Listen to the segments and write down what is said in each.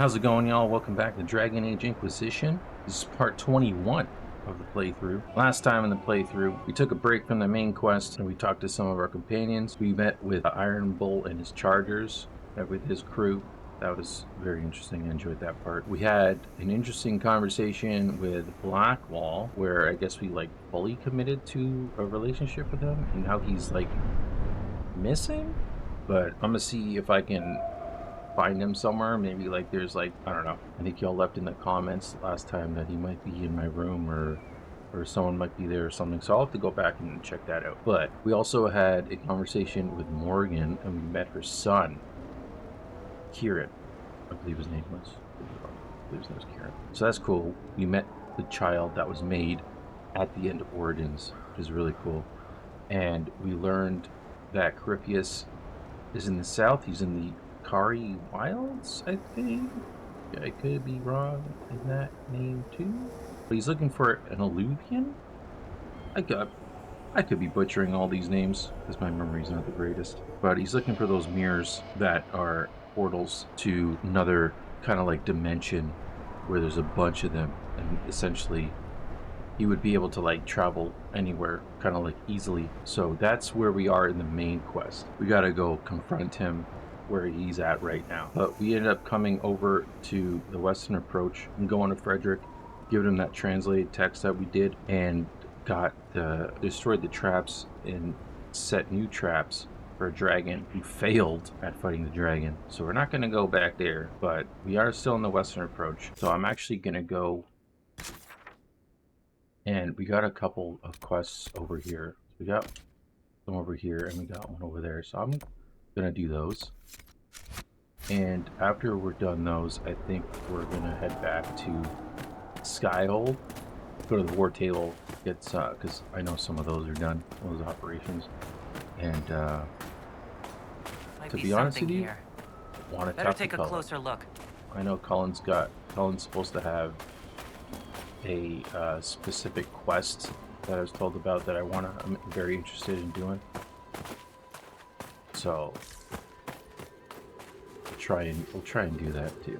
How's it going, y'all? Welcome back to Dragon Age Inquisition. This is part 21 of the playthrough. Last time in the playthrough, we took a break from the main quest and we talked to some of our companions. We met with Iron Bull and his chargers, met with his crew. That was very interesting. I enjoyed that part. We had an interesting conversation with Blackwall, where I guess we fully committed to a relationship with him, and now he's missing. But I'm gonna see if I can find him somewhere. Maybe there's I don't know. I think y'all left in the comments last time that he might be in my room or someone might be there or something. So I'll have to go back and check that out. But we also had a conversation with Morgan and we met her son, Kieran. I believe his name was. I believe his name was Kieran. So that's cool. We met the child that was made at the end of Origins, which is really cool. And we learned that Caripius is in the south. He's in the Kari Wilds, I think. I could be wrong in that name too. But he's looking for an Illuvian? I could be butchering all these names because my memory's not the greatest. But he's looking for those mirrors that are portals to another kind of dimension where there's a bunch of them, and essentially he would be able to travel anywhere kind of easily. So that's where we are in the main quest. We gotta go confront him where he's at right now. But we ended up coming over to the western approach and going to Frederick, giving him that translated text that we did, and destroyed the traps and set new traps for a dragon who failed at fighting the dragon. So we're not going to go back there, but we are still in the western approach. So I'm actually going to go, and we got a couple of quests over here. We got some over here and we got one over there. So I'm gonna do those, and after we're done those, I think we're gonna head back to Skyhold, go to the war table, get because I know some of those are done, those operations, and to be honest with you, I want to better take a closer look. I know Cullen's supposed to have a specific quest that I was told about that I'm very interested in doing. So we'll try and do that too.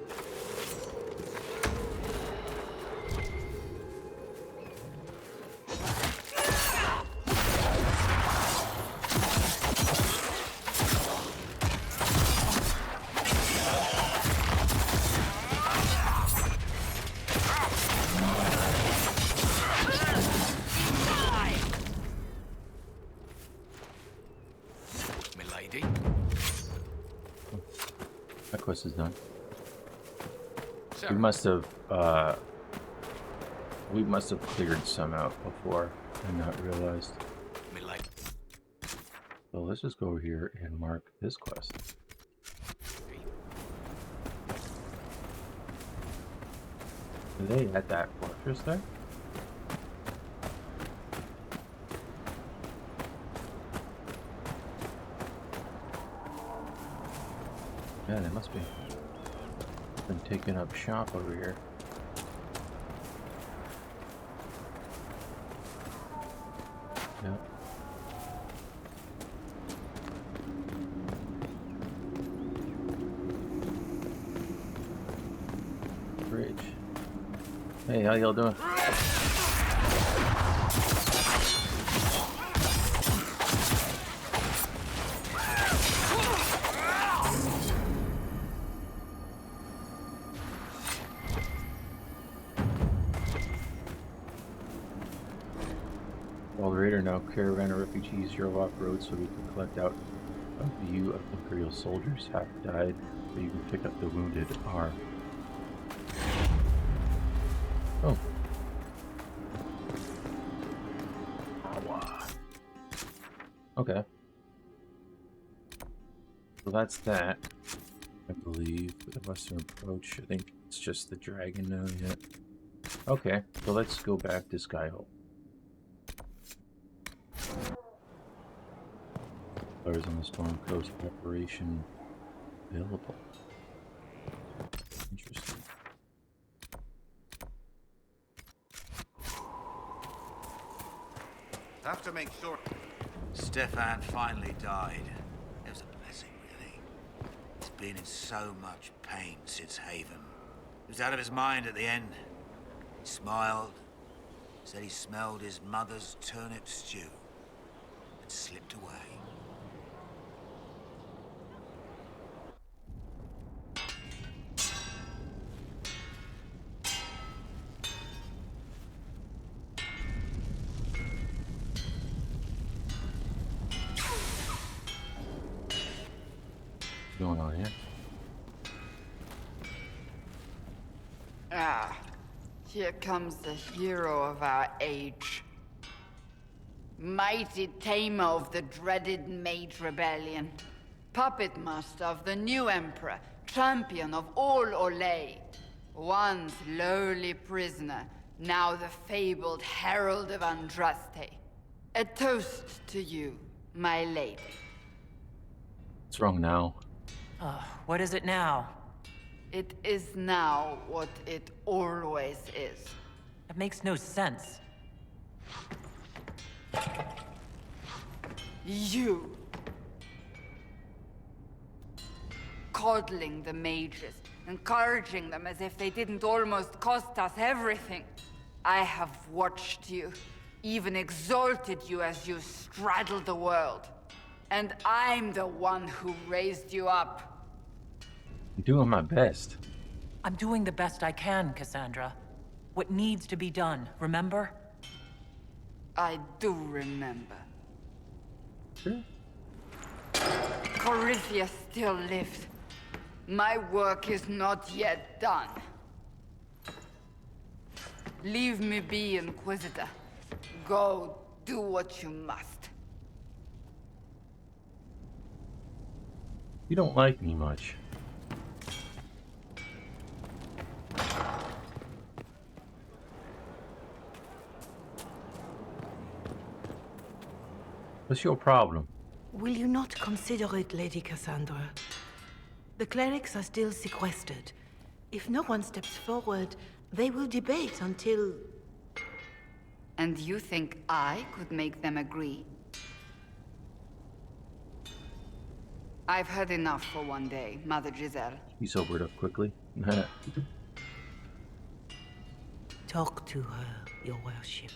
That quest is done. Sure. We must have cleared some out before and not realized. So let's just go over here and mark this quest. Are they at that fortress there? Yeah, they must be. Been taking up shop over here. Yep. Bridge. Hey, how y'all doing? While the raider now caravan of refugees drove off road so we could collect out a view of Imperial soldiers. Half died, so you can pick up the wounded are. Oh. Okay. So that's that. I believe the western approach. I think it's just the dragon now yet. Okay, so let's go back to Skyhold. Fires on the Storm Coast preparation available. Interesting. Have to make sure. Stefan finally died. It was a blessing, really. He's been in so much pain since Haven. was out of his mind at the end. He smiled, said he smelled his mother's turnip stew, and slipped away. What's going on here? Ah, here comes the hero of our age. Mighty tamer of the dreaded Mage Rebellion. Puppet master of the new Emperor. Champion of all Olay. Once lowly prisoner, now the fabled Herald of Andraste. A toast to you, my lady. What's wrong now? What is it now? It is now what it always is. That makes no sense. You. Coddling the mages, encouraging them as if they didn't almost cost us everything. I have watched you, even exalted you as you straddled the world. And I'm the one who raised you up. I'm doing my best. I'm doing the best I can, Cassandra. What needs to be done, remember? I do remember. Sure. Corythia still lives. My work is not yet done. Leave me be, Inquisitor. Go do what you must. You don't like me much. What's your problem? Will you not consider it, Lady Cassandra? The clerics are still sequestered. If no one steps forward, they will debate until... And you think I could make them agree? I've had enough for one day, Mother Giselle. You sobered up quickly. Talk to her, your worship.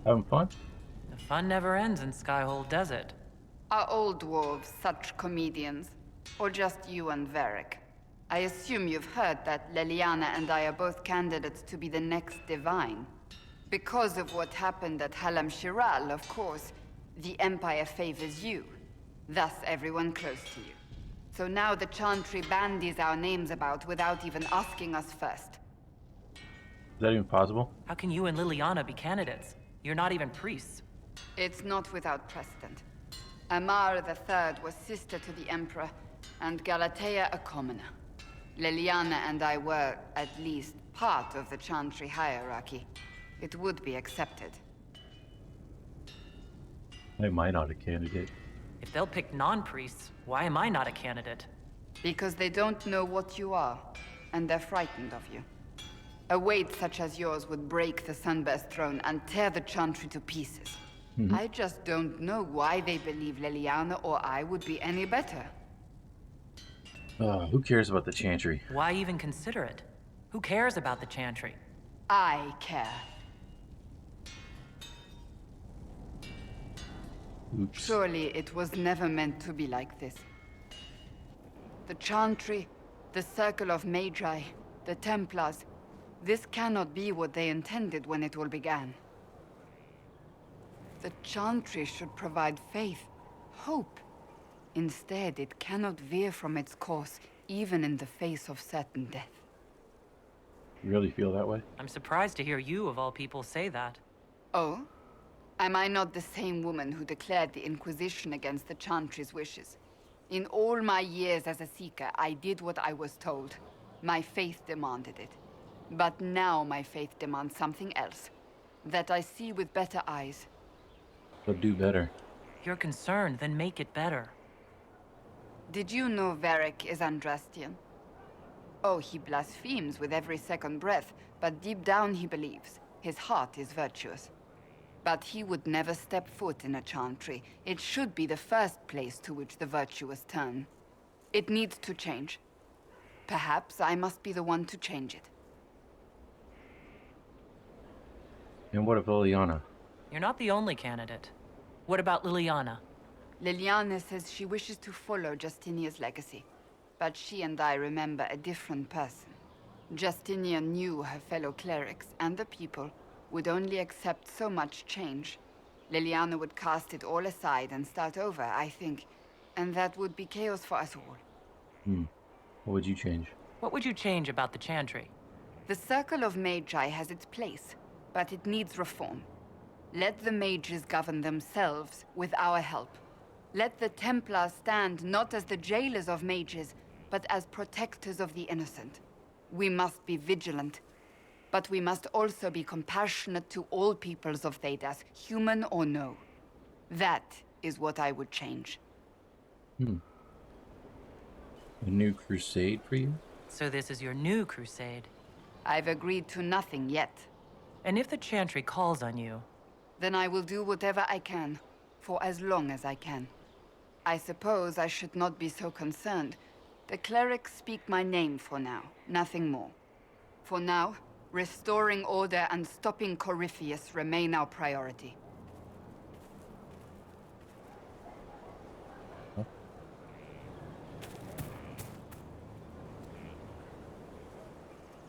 Having fun? The fun never ends in Skyhold, does it? Are old dwarves such comedians? Or just you and Varric? I assume you've heard that Leliana and I are both candidates to be the next Divine. Because of what happened at Halam Shiral, of course, the Empire favors you. Thus everyone close to you. So now the Chantry bandies our names about without even asking us first. Is that even possible? How can you and Liliana be candidates? You're not even priests. It's not without precedent. Amar III was sister to the Emperor, and Galatea a commoner. Liliana and I were, at least, part of the Chantry hierarchy. It would be accepted. Am I not a candidate? If they'll pick non-priests, why am I not a candidate? Because they don't know what you are, and they're frightened of you. A weight such as yours would break the Sunburst throne and tear the Chantry to pieces. I just don't know why they believe Liliana or I would be any better. Who cares about the Chantry? Why even consider it? Who cares about the Chantry? I care. Oops. Surely it was never meant to be like this. The Chantry, the Circle of Magi, the Templars, this cannot be what they intended when it all began. The Chantry should provide faith, hope. Instead, it cannot veer from its course, even in the face of certain death. You really feel that way? I'm surprised to hear you, of all people, say that. Oh? Am I not the same woman who declared the Inquisition against the Chantry's wishes? In all my years as a Seeker, I did what I was told. My faith demanded it. But now my faith demands something else. That I see with better eyes. But do better. You're concerned, then make it better. Did you know Varric is Andrastian? Oh, he blasphemes with every second breath, but deep down he believes. His heart is virtuous. But he would never step foot in a chantry. It should be the first place to which the virtuous turn. It needs to change. Perhaps I must be the one to change it. And what of Liliana? You're not the only candidate. What about Liliana? Liliana says she wishes to follow Justinia's legacy. But she and I remember a different person. Justinia knew her fellow clerics and the people would only accept so much change. Liliana would cast it all aside and start over, I think. And that would be chaos for us all. What would you change? What would you change about the Chantry? The Circle of Magi has its place, but it needs reform. Let the mages govern themselves with our help. Let the Templars stand not as the jailers of mages, but as protectors of the innocent. We must be vigilant, but we must also be compassionate to all peoples of Thedas, human or no. That is what I would change. A new crusade for you? So this is your new crusade. I've agreed to nothing yet. And if the Chantry calls on you, Then I will do whatever I can, for as long as I can. I suppose I should not be so concerned. The clerics speak my name for now, nothing more. For now, restoring order and stopping Corypheus remain our priority.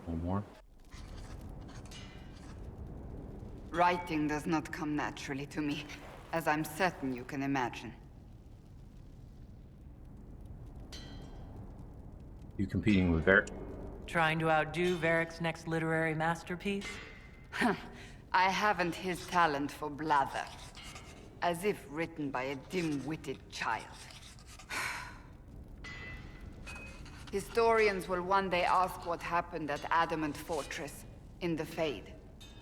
One more? Writing does not come naturally to me, as I'm certain you can imagine. You competing with Varric? trying to outdo Varric's next literary masterpiece? I haven't his talent for blather. As if written by a dim-witted child. Historians will one day ask what happened at Adamant Fortress, in the Fade.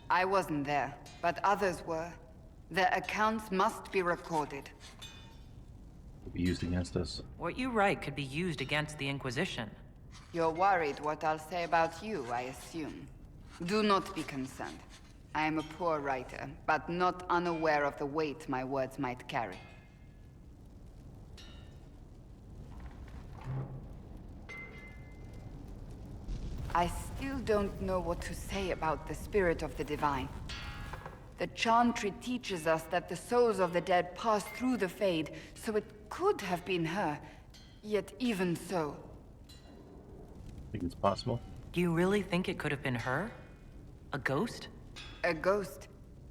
I wasn't there, but others were. Their accounts must be recorded. Will be used against us. What you write could be used against the Inquisition. You're worried what I'll say about you, I assume. Do not be concerned. I am a poor writer, but not unaware of the weight my words might carry. I still don't know what to say about the spirit of the divine. The Chantry teaches us that the souls of the dead pass through the Fade, so it could have been her. Yet even so... Think it's possible? Do you really think it could have been her? A ghost? A ghost.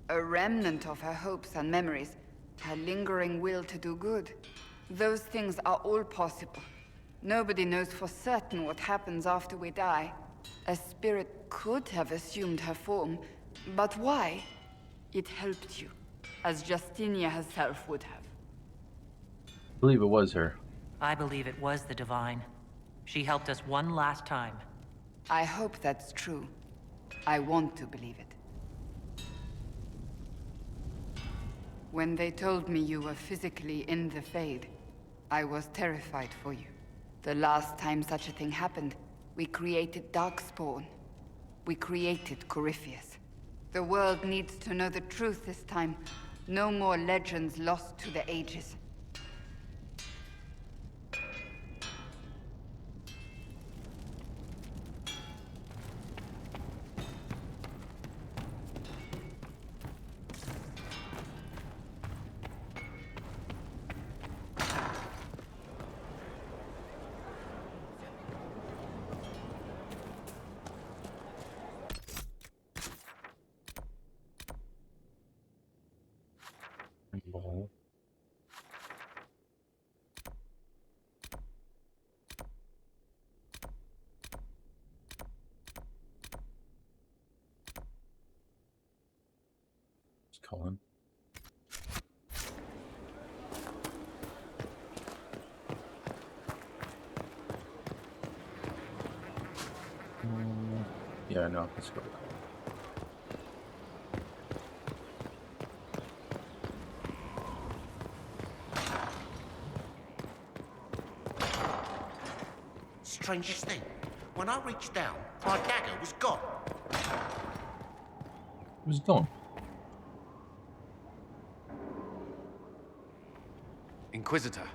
A remnant of her hopes and memories. Her lingering will to do good. Those things are all possible. Nobody knows for certain what happens after we die. A spirit could have assumed her form, but why? It helped you, as Justinia herself would have. I believe it was her. I believe it was the Divine. She helped us one last time. I hope that's true. I want to believe it. When they told me you were physically in the Fade, I was terrified for you. The last time such a thing happened, we created Darkspawn. We created Corypheus. The world needs to know the truth this time. No more legends lost to the ages. Ball. Just call him. Yeah, no, let's go. Strangest thing, when I reached down, my dagger was gone. Who's going? Inquisitor,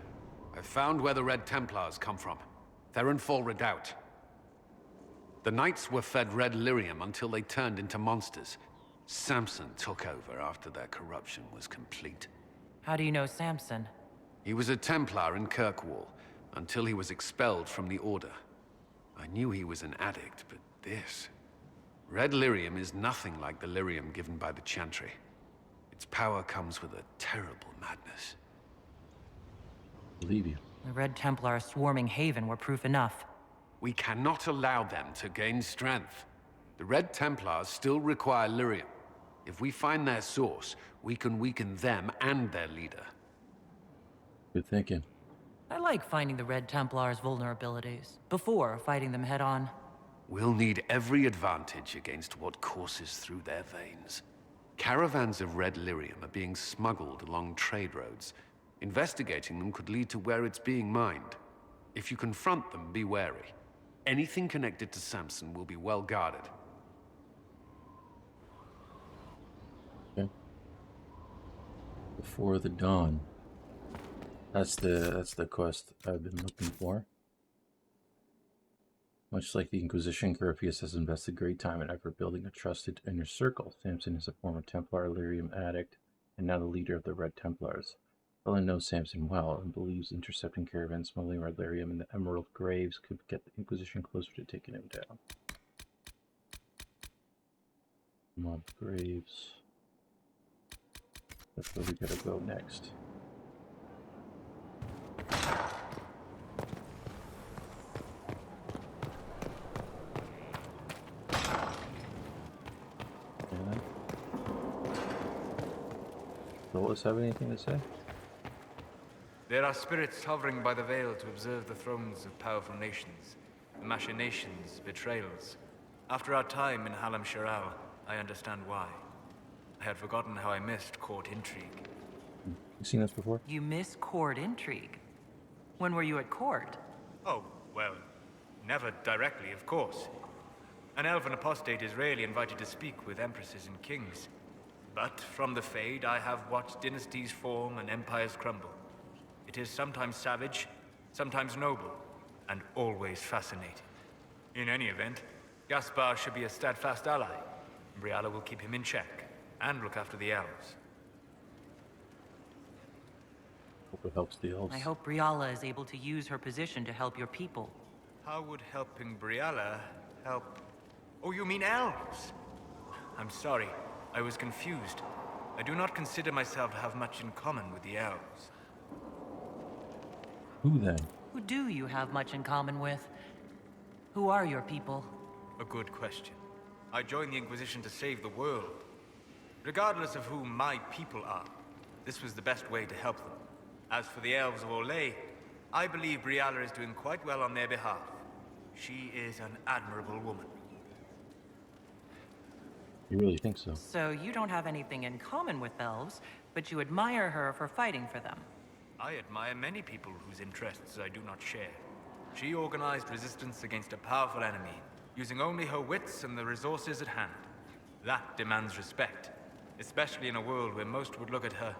I've found where the Red Templars come from. Therenfall Redoubt. The Knights were fed red lyrium until they turned into monsters. Samson took over after their corruption was complete. How do you know Samson? He was a Templar in Kirkwall, until he was expelled from the Order. I knew he was an addict, but this... Red lyrium is nothing like the lyrium given by the Chantry. Its power comes with a terrible madness. Believe you. The Red Templar swarming Haven were proof enough. We cannot allow them to gain strength. The Red Templars still require lyrium. If we find their source, we can weaken them and their leader. Good thinking. I like finding the Red Templar's vulnerabilities before fighting them head on. We'll need every advantage against what courses through their veins. Caravans of red lyrium are being smuggled along trade roads. Investigating them could lead to where it's being mined. If you confront them, be wary. Anything connected to Samson will be well guarded. Okay. Before the dawn. That's the quest I've been looking for. Much like the Inquisition, Gurfius has invested great time and effort building a trusted inner circle. Samson is a former Templar lyrium addict and now the leader of the Red Templars. Ellen knows Samson well and believes intercepting caravans smuggling red lyrium in the Emerald Graves could get the Inquisition closer to taking him down. Mob Graves. That's where we gotta go next. Does have anything to say? There are spirits hovering by the veil to observe the thrones of powerful nations, the machinations, betrayals. After our time in Halam Sharal, I understand why. I had forgotten how I missed court intrigue. You seen this before? You miss court intrigue. When were you at court? Oh, well, never directly, of course. An elven apostate is rarely invited to speak with empresses and kings. But from the Fade, I have watched dynasties form and empires crumble. It is sometimes savage, sometimes noble, and always fascinating. In any event, Gaspar should be a steadfast ally. Briala will keep him in check, and look after the elves. Hope it helps the elves. I hope Briala is able to use her position to help your people. How would helping Briala help? Oh, you mean elves? I'm sorry. I was confused. I do not consider myself to have much in common with the elves. Who then? Who do you have much in common with? Who are your people? A good question. I joined the Inquisition to save the world. Regardless of who my people are, this was the best way to help them. As for the elves of Orlais, I believe Briala is doing quite well on their behalf. She is an admirable woman. You really think so? So you don't have anything in common with elves, but you admire her for fighting for them. I admire many people whose interests I do not share. She organized resistance against a powerful enemy, using only her wits and the resources at hand. That demands respect, especially in a world where most would look at her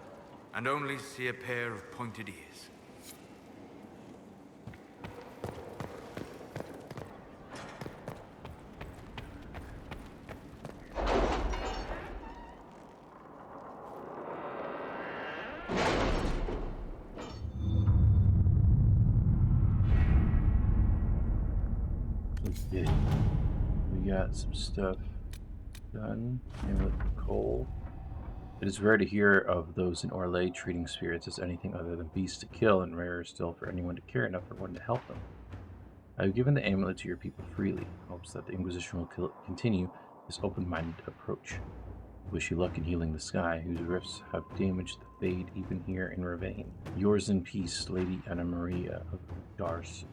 and only see a pair of pointed ears. Okay. We got some stuff done. Amulet of coal. It is rare to hear of those in Orlais treating spirits as anything other than beasts to kill, and rarer still for anyone to care enough for one to help them. I have given the amulet to your people freely, in hopes that the Inquisition will continue this open-minded approach. I wish you luck in healing the sky, whose rifts have damaged the Fade even here in Ravane. Yours in peace, Lady Anna Maria of Dwarf.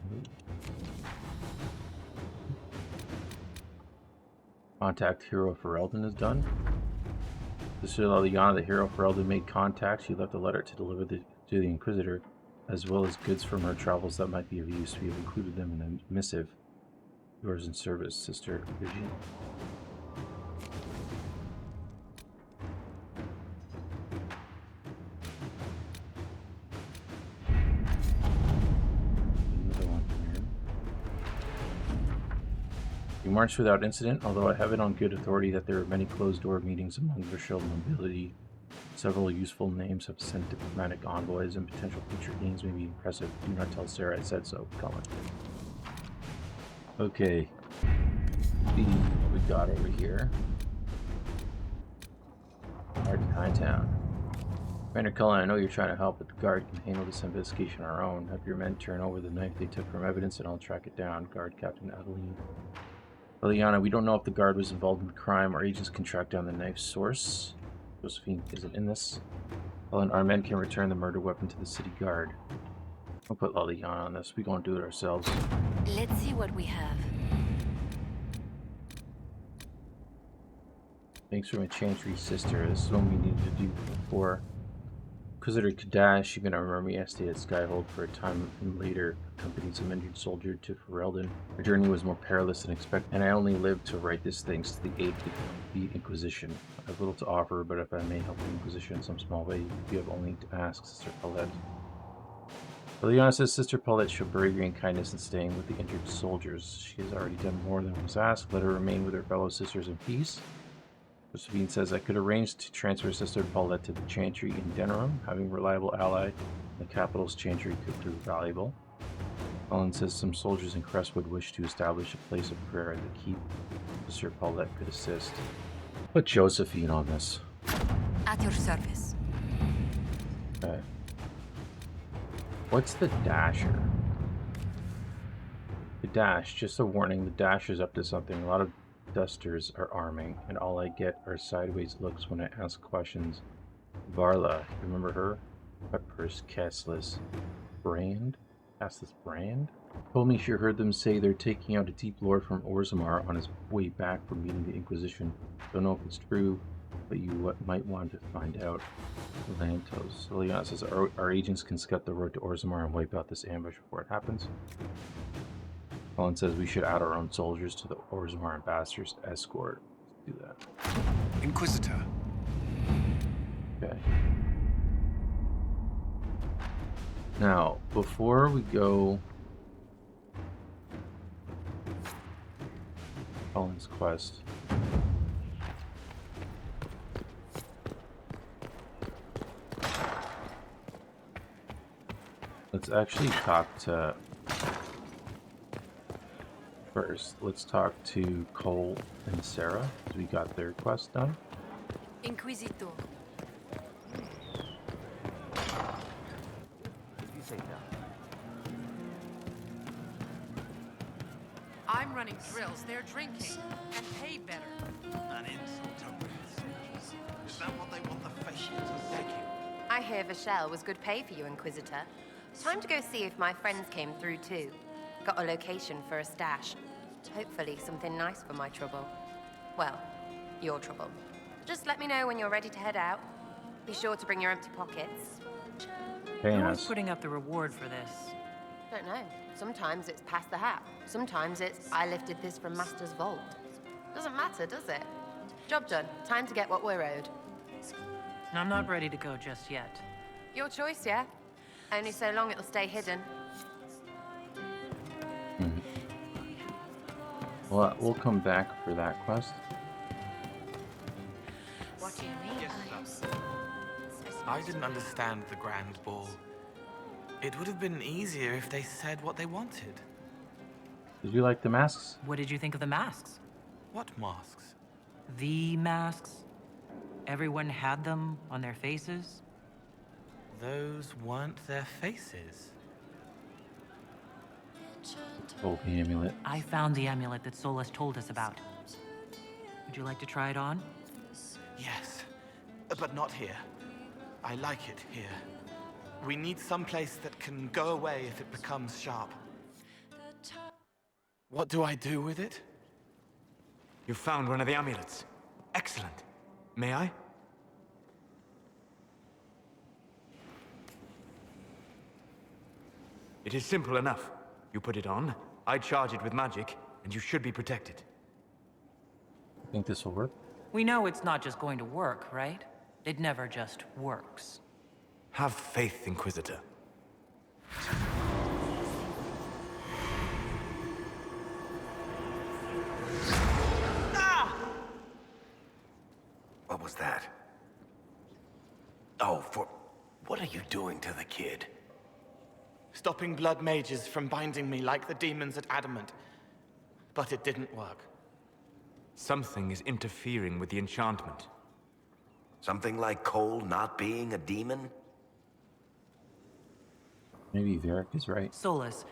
Contact Hero Ferelden is done. To Liliana, the Hero Ferelden made contact. She left a letter to deliver to the Inquisitor, as well as goods from her travels that might be of use. We have included them in the missive. Yours in service, Sister Virginia. marched without incident, although I have it on good authority that there were many closed-door meetings among Vrishil nobility. Several useful names have sent diplomatic envoys, and potential future gains may be impressive. Do not tell Sarah I said so, Colin. Okay. See what we got over here. Guard in Hightown. Commander Cullen, I know you're trying to help, but the guard can handle this investigation on our own. Have your men turn over the knife they took from evidence, and I'll track it down. Guard Captain Adeline. Liliana, we don't know if the guard was involved in the crime. Our agents can track down the knife's source. Josephine isn't in this. Cullen, our men can return the murder weapon to the city guard. I'll put Liliana on this. We won't do it ourselves. Let's see what we have. Thanks for my Chantry's sister. This is what we needed to do before. Inquisitor Kadash, even our army stayed at Skyhold for a time and later accompanied some injured soldier to Ferelden. Our journey was more perilous than expected, and I only lived to write this thanks to the aid of the Inquisition. I have little to offer, but if I may help the Inquisition in some small way, you have only to ask, Sister Paulette. Liliana says Sister Paulette showed bravery and kindness in staying with the injured soldiers. She has already done more than was asked. Let her remain with her fellow sisters in peace. Josephine says, I could arrange to transfer Sister Paulette to the Chantry in Denerim. Having a reliable ally in the capital's Chantry could prove valuable. Colin says some soldiers in Crestwood wish to establish a place of prayer at the keep. Sister Paulette could assist. Put Josephine on this. At your service. Okay. What's the Dasher? The Dash, just a warning, the Dasher's up to something. A lot of dusters are arming, and all I get are sideways looks when I ask questions. Varla, remember her? Peppers, Castless, Brand? Castless Brand? Told me she heard them say they're taking out a deep lord from Orzammar on his way back from meeting the Inquisition. Don't know if it's true, but you might want to find out. Lantos. Liliana says our agents can scout the road to Orzammar and wipe out this ambush before it happens. Colin says we should add our own soldiers to the Orzammar ambassador's escort. Let's do that. Inquisitor. Okay. Now, before we go Colin's quest, let's actually talk to first. Let's talk to Cole and Sarah, because we got their quest done. Inquisitor. I'm running grills. They're drinking and pay better. An insult to Red. Is that what they want the facial to take you? I hear Vashel was good pay for you, Inquisitor. Time to go see if my friends came through too. Got a location for a stash. Hopefully something nice for my trouble. Well, your trouble. Just let me know when you're ready to head out. Be sure to bring your empty pockets. Who's putting up the reward for this? Don't know. Sometimes it's pass the hat. Sometimes it's I lifted this from Master's vault. Doesn't matter, does it? Job done. Time to get what we're owed. I'm not ready to go just yet. Your choice, yeah? Only so long it'll stay hidden. Well, we'll come back for that quest. What do you mean? Yes, sir. I didn't understand the Grand Ball. It would have been easier if they said what they wanted. Did you like the masks? What did you think of the masks? What masks? The masks? Everyone had them on their faces? Those weren't their faces. Oh, the amulet. I found the amulet that Solus told us about. Would you like to try it on? Yes, but not here. I like it here. We need some place that can go away if it becomes sharp. What do I do with it? You found one of the amulets. Excellent. May I? It is simple enough. You put it on, I charge it with magic, and you should be protected. Think this will work? We know it's not just going to work, right? It never just works. Have faith, Inquisitor. was that? Oh, what are you doing to the kid? Stopping blood mages from binding me like the demons at Adamant. But it didn't work. Something is interfering with the enchantment. Something like Cole not being a demon? Maybe Varric is right. Solus,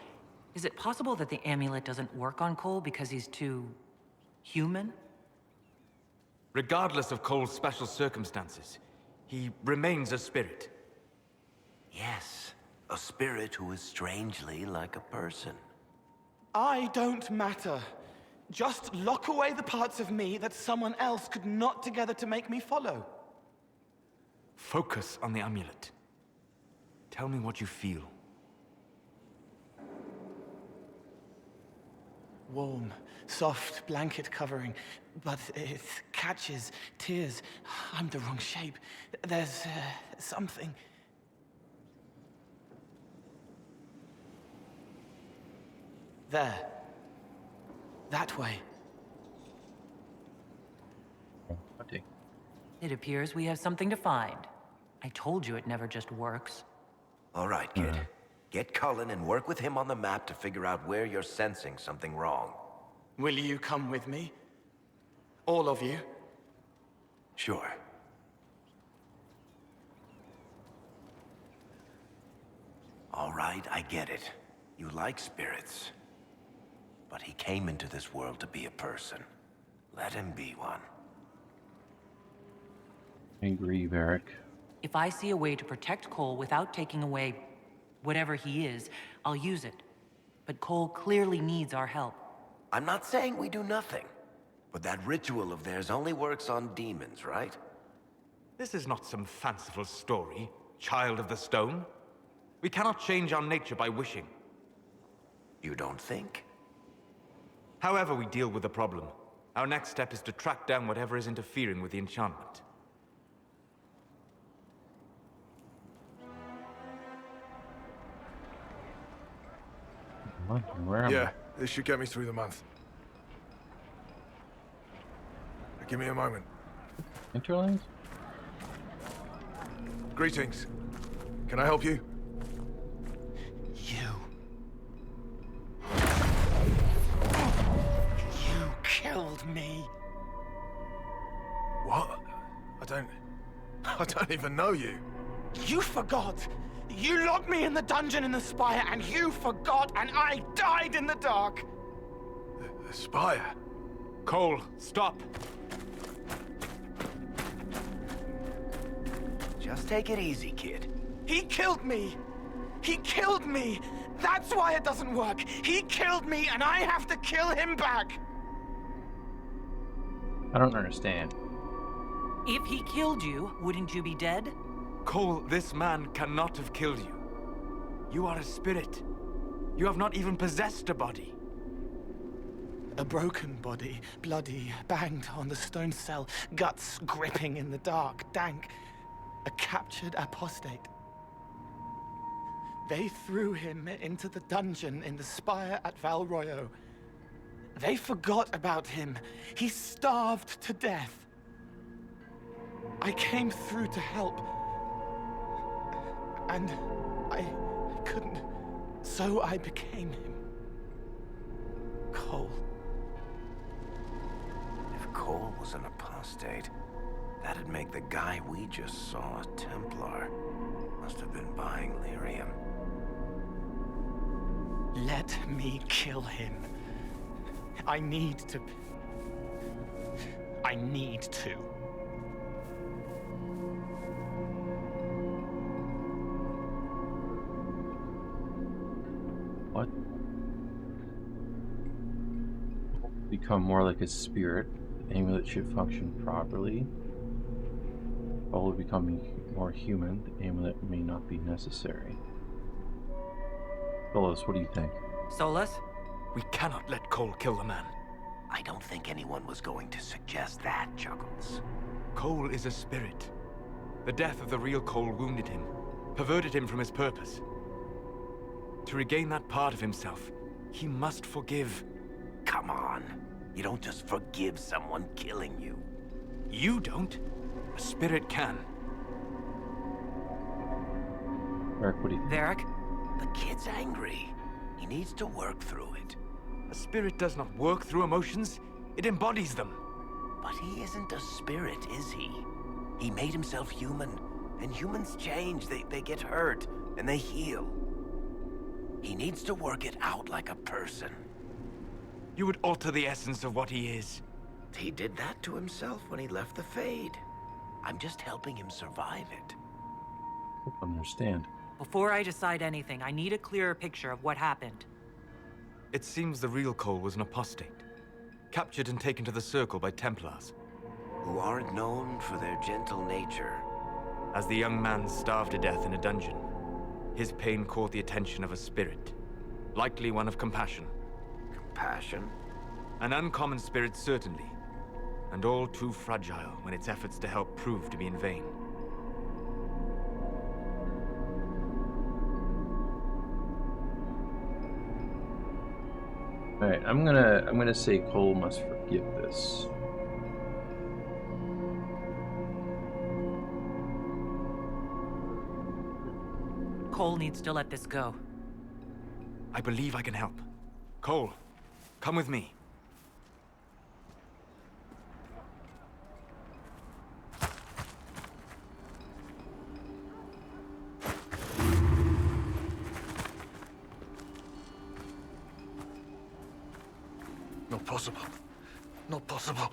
is it possible that the amulet doesn't work on Cole because he's too... human? Regardless of Cole's special circumstances, he remains a spirit. Yes, a spirit who is strangely like a person. I don't matter. Just lock away the parts of me that someone else could knot together to make me follow. Focus on the amulet. Tell me what you feel. Warm, soft blanket covering, but it catches tears. I'm the wrong shape. There's something. There. That way. Okay. It appears we have something to find. I told you it never just works. All right, kid. Get Cullen and work with him on the map to figure out where you're sensing something wrong. Will you come with me? All of you? Sure. All right, I get it. You like spirits. But he came into this world to be a person. Let him be one. I agree, Varric. If I see a way to protect Cole without taking away whatever he is, I'll use it. But Cole clearly needs our help. I'm not saying we do nothing. But that ritual of theirs only works on demons, right? This is not some fanciful story, child of the stone. We cannot change our nature by wishing. You don't think? However we deal with the problem, our next step is to track down whatever is interfering with the enchantment. Where am I? Yeah, this should get me through the month. Give me a moment. Interlanes? Greetings. Can I help you? You killed me. What? I don't even know you. You forgot. You locked me in the dungeon in the spire, and you forgot, and I died in the dark. The spire? Cole, stop. Just take it easy, kid. He killed me. He killed me. That's why it doesn't work. He killed me, and I have to kill him back. I don't understand. If he killed you, wouldn't you be dead? Cole, this man cannot have killed you. You are a spirit. You have not even possessed a body. A broken body, bloody, banged on the stone cell, guts gripping in the dark, dank. A captured apostate. They threw him into the dungeon in the spire at Val Royo. They forgot about him. He starved to death. I came through to help. And I couldn't. So I became him. Cole. If Cole was an apostate, that'd make the guy we just saw a Templar. Must have been buying lyrium. Let me kill him. I need to. What? Become more like a spirit. The amulet should function properly. While becoming more human, the amulet may not be necessary. Solus, what do you think? Solus? We cannot let Cole kill the man. I don't think anyone was going to suggest that, Juggles. Cole is a spirit. The death of the real Cole wounded him, perverted him from his purpose. To regain that part of himself, he must forgive. Come on. You don't just forgive someone killing you. You don't? A spirit can. Varric, what do you think? Varric? The kid's angry. He needs to work through it. A spirit does not work through emotions, it embodies them. But he isn't a spirit, is he? He made himself human, and humans change. They get hurt, and they heal. He needs to work it out like a person. You would alter the essence of what he is. He did that to himself when he left the Fade. I'm just helping him survive it. I don't understand. Before I decide anything, I need a clearer picture of what happened. It seems the real Cole was an apostate, captured and taken to the Circle by Templars. Who aren't known for their gentle nature. As the young man starved to death in a dungeon, his pain caught the attention of a spirit, likely one of compassion. Compassion? An uncommon spirit, certainly, and all too fragile when its efforts to help prove to be in vain. All right, I'm gonna say Cole must forgive this. Cole needs to let this go. I believe I can help. Cole, come with me. Not possible. Not possible.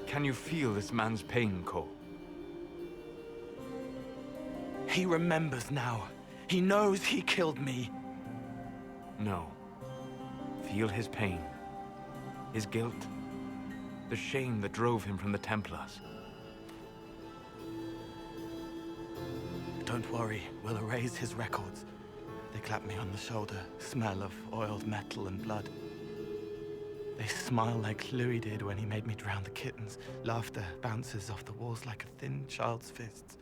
Can you feel this man's pain, Cole? He remembers now. He knows he killed me. No. Feel his pain. His guilt. The shame that drove him from the Templars. Don't worry, we'll erase his records. They clap me on the shoulder, smell of oiled metal and blood. They smile like Louis did when he made me drown the kittens. Laughter bounces off the walls like a thin child's fists.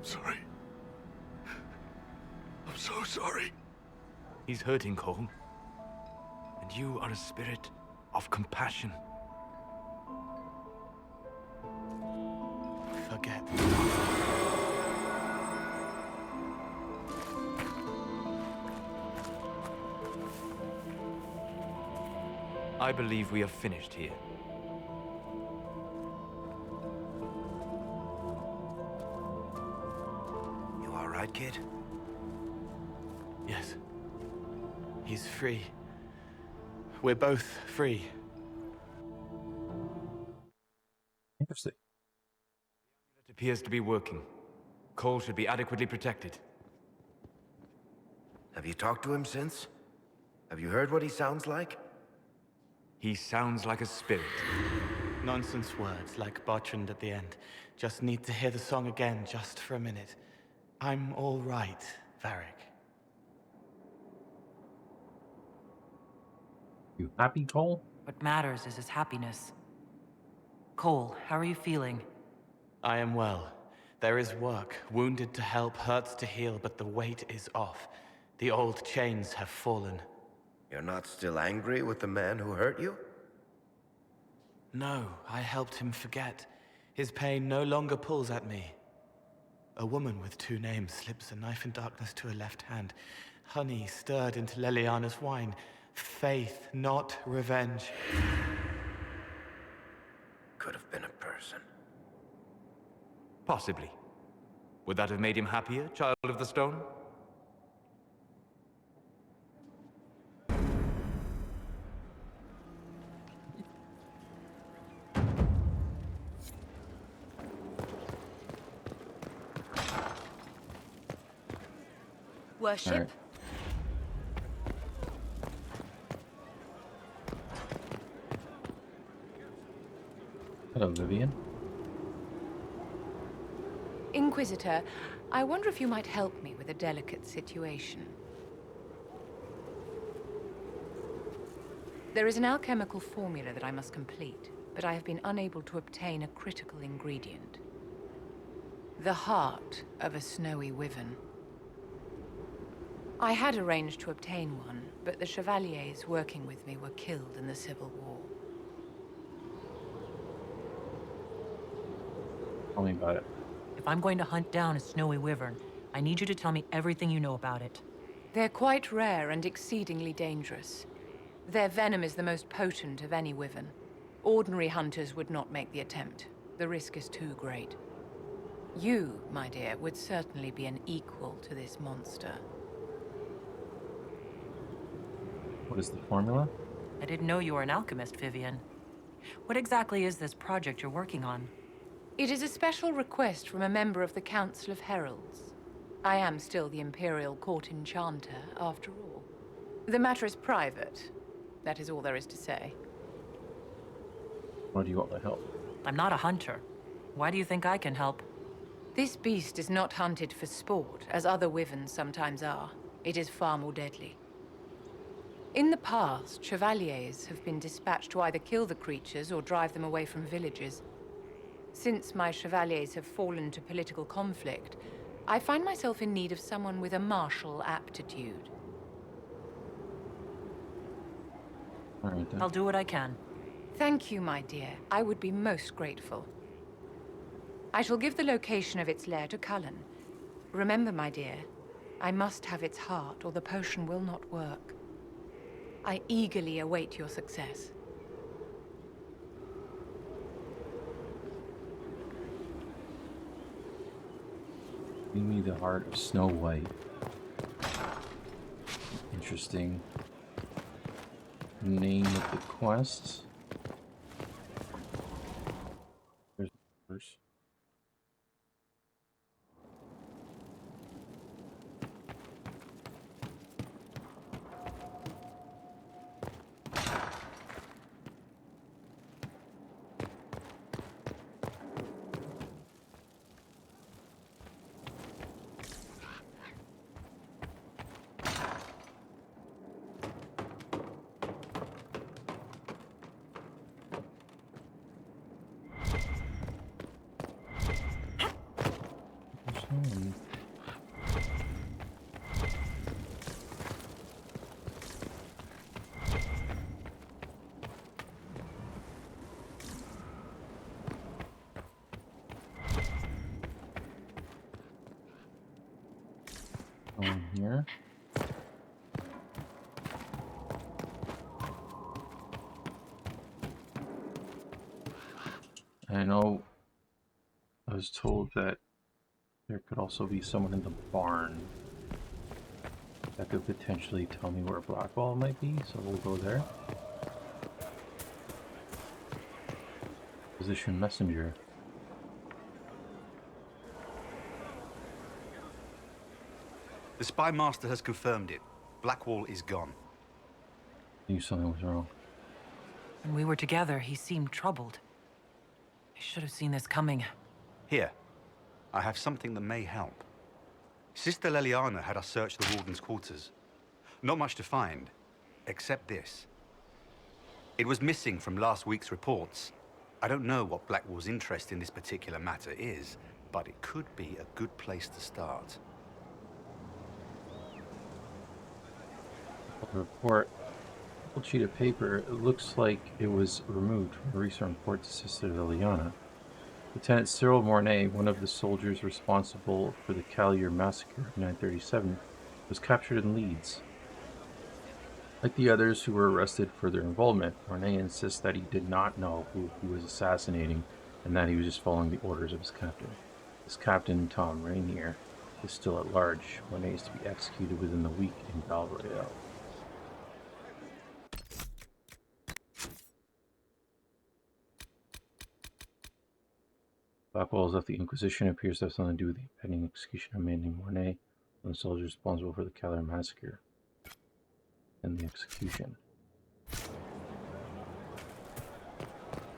Sorry. I'm so sorry. He's hurting, Cole. And you are a spirit of compassion. Forget. I believe we are finished here. You all right, kid? Yes. He's free. We're both free. Interesting. It appears to be working. Cole should be adequately protected. Have you talked to him since? Have you heard what he sounds like? He sounds like a spirit. Nonsense words like Bertrand at the end. Just need to hear the song again just for a minute. I'm all right, Varric. You happy, Cole? What matters is his happiness. Cole, how are you feeling? I am well. There is work. Wounded to help, hurts to heal, but the weight is off. The old chains have fallen. You're not still angry with the man who hurt you? No, I helped him forget. His pain no longer pulls at me. A woman with two names slips a knife in darkness to her left hand. Honey stirred into Leliana's wine. Faith, not revenge. Could have been a person. Possibly. Would that have made him happier, Child of the Stone? Worship? Right. Hello, Vivian. Inquisitor, I wonder if you might help me with a delicate situation. There is an alchemical formula that I must complete, but I have been unable to obtain a critical ingredient. The heart of a snowy wyvern. I had arranged to obtain one, but the chevaliers working with me were killed in the Civil War. Tell me about it. If I'm going to hunt down a snowy wyvern, I need you to tell me everything you know about it. They're quite rare and exceedingly dangerous. Their venom is the most potent of any wyvern. Ordinary hunters would not make the attempt. The risk is too great. You, my dear, would certainly be an equal to this monster. What is the formula? I didn't know you were an alchemist, Vivian. What exactly is this project you're working on? It is a special request from a member of the Council of Heralds. I am still the Imperial Court Enchanter, after all. The matter is private. That is all there is to say. Why do you want my help? I'm not a hunter. Why do you think I can help? This beast is not hunted for sport, as other wyverns sometimes are. It is far more deadly. In the past, chevaliers have been dispatched to either kill the creatures or drive them away from villages. Since my chevaliers have fallen to political conflict, I find myself in need of someone with a martial aptitude. All right, then. I'll do what I can. Thank you, my dear. I would be most grateful. I shall give the location of its lair to Cullen. Remember, my dear, I must have its heart or the potion will not work. I eagerly await your success. Give me the heart of Snow White. Interesting name of the quest. There's the verse. Here. I know I was told that there could also be someone in the barn that could potentially tell me where Blackwall might be, so we'll go there. Position messenger. The spy master has confirmed it. Blackwall is gone. I knew something was wrong. When we were together, he seemed troubled. I should have seen this coming. Here, I have something that may help. Sister Leliana had us search the Warden's quarters. Not much to find, except this. It was missing from last week's reports. I don't know what Blackwall's interest in this particular matter is, but it could be a good place to start. Report. A sheet of paper. It looks like it was removed from a recent report to Sister Liliana. Lieutenant Cyril Mornay, one of the soldiers responsible for the Callier massacre of 937, was captured in Leeds. Like the others who were arrested for their involvement, Mornay insists that he did not know who he was assassinating and that he was just following the orders of his captain. His captain, Thom Rainier, is still at large. Mornay is to be executed within the week in Val Royale. Blackwall is of the Inquisition. Appears to have something to do with the impending execution of a man named Mornay, one of the soldiers responsible for the Callier massacre and the execution.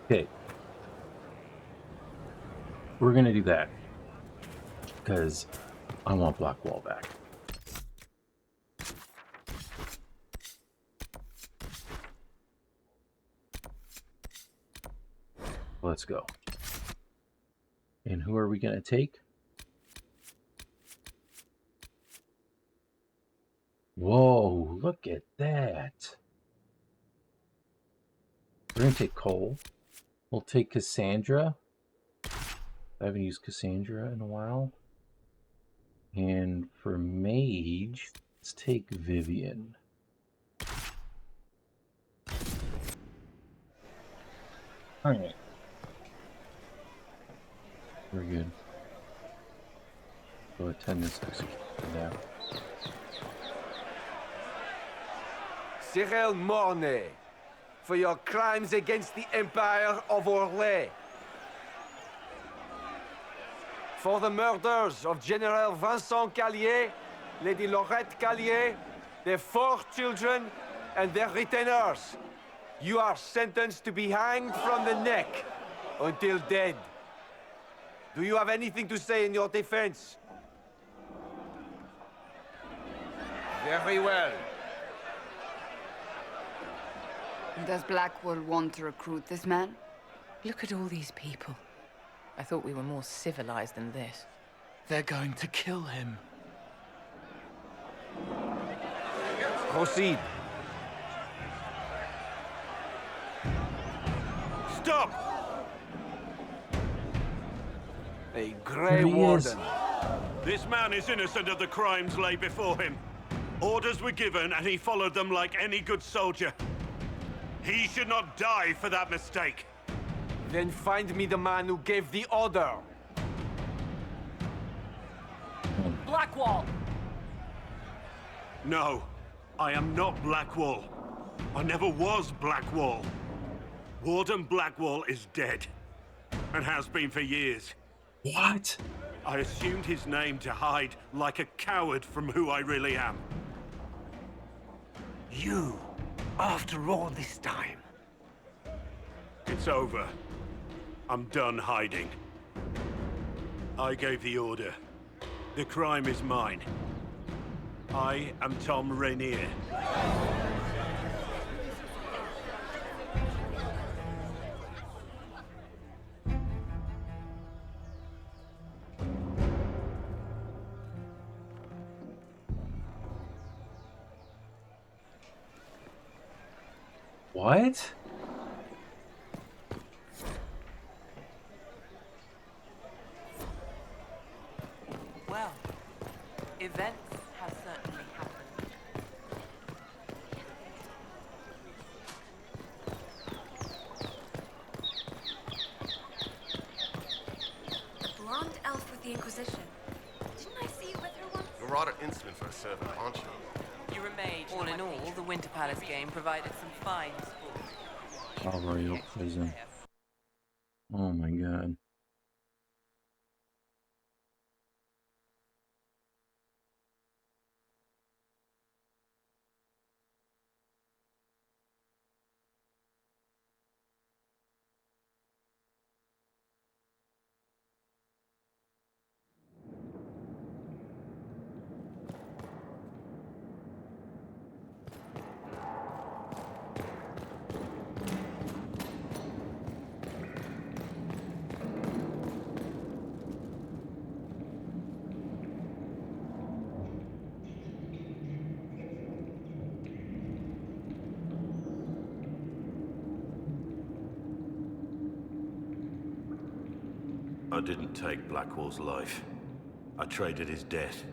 Okay. We're gonna do that because I want Blackwall back. Let's go. And who are we going to take? Whoa, look at that. We're gonna take Cole. We'll take Cassandra. I haven't used Cassandra in a while. And for Mage, let's take Vivian. Alright. We're good. Go attend this execution now. Cyril Mornay, for your crimes against the Empire of Orlais. For the murders of General Vincent Callier, Lady Laurette Callier, their 4 children, and their retainers. You are sentenced to be hanged from the neck until dead. Do you have anything to say in your defense? Very well. Does Blackwall want to recruit this man? Look at all these people. I thought we were more civilized than this. They're going to kill him. Proceed. Stop! A Grey Warden. This man is innocent of the crimes laid before him. Orders were given and he followed them like any good soldier. He should not die for that mistake. Then find me the man who gave the order. Blackwall! No, I am not Blackwall. I never was Blackwall. Warden Blackwall is dead, and has been for years. What? I assumed his name to hide like a coward from who I really am. You, after all this time. It's over. I'm done hiding. I gave the order. The crime is mine. I am Thom Rainier. What? Well, events have certainly happened. Blonde elf with the Inquisition. Didn't I see you with her once? You're rather insolent for a servant, aren't you? You were made. All in all, the Winter Palace game provided some fine sport. All royal prison. Oh my god. I didn't take Blackwall's life. I traded his death.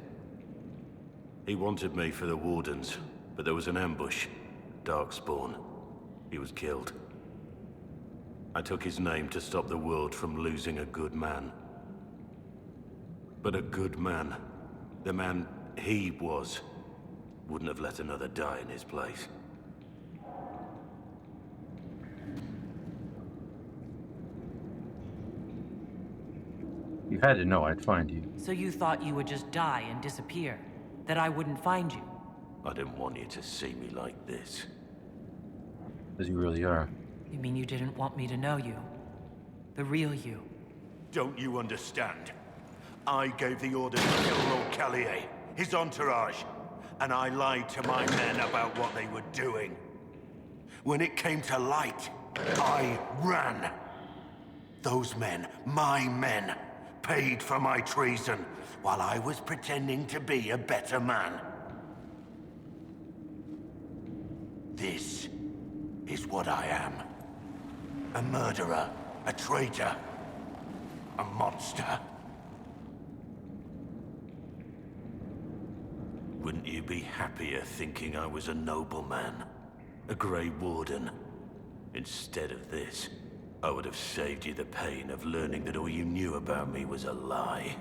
He wanted me for the Wardens, but there was an ambush. Darkspawn. He was killed. I took his name to stop the world from losing a good man. But a good man, the man he was, wouldn't have let another die in his place. You had to know I'd find you. So you thought you would just die and disappear? That I wouldn't find you? I didn't want you to see me like this. As you really are. You mean you didn't want me to know you? The real you? Don't you understand? I gave the order to kill Lord Callier, his entourage, and I lied to my men about what they were doing. When it came to light, I ran. Those men, my men, paid for my treason, while I was pretending to be a better man. This is what I am. A murderer, a traitor, a monster. Wouldn't you be happier thinking I was a nobleman? A Grey Warden? Instead of this, I would have saved you the pain of learning that all you knew about me was a lie.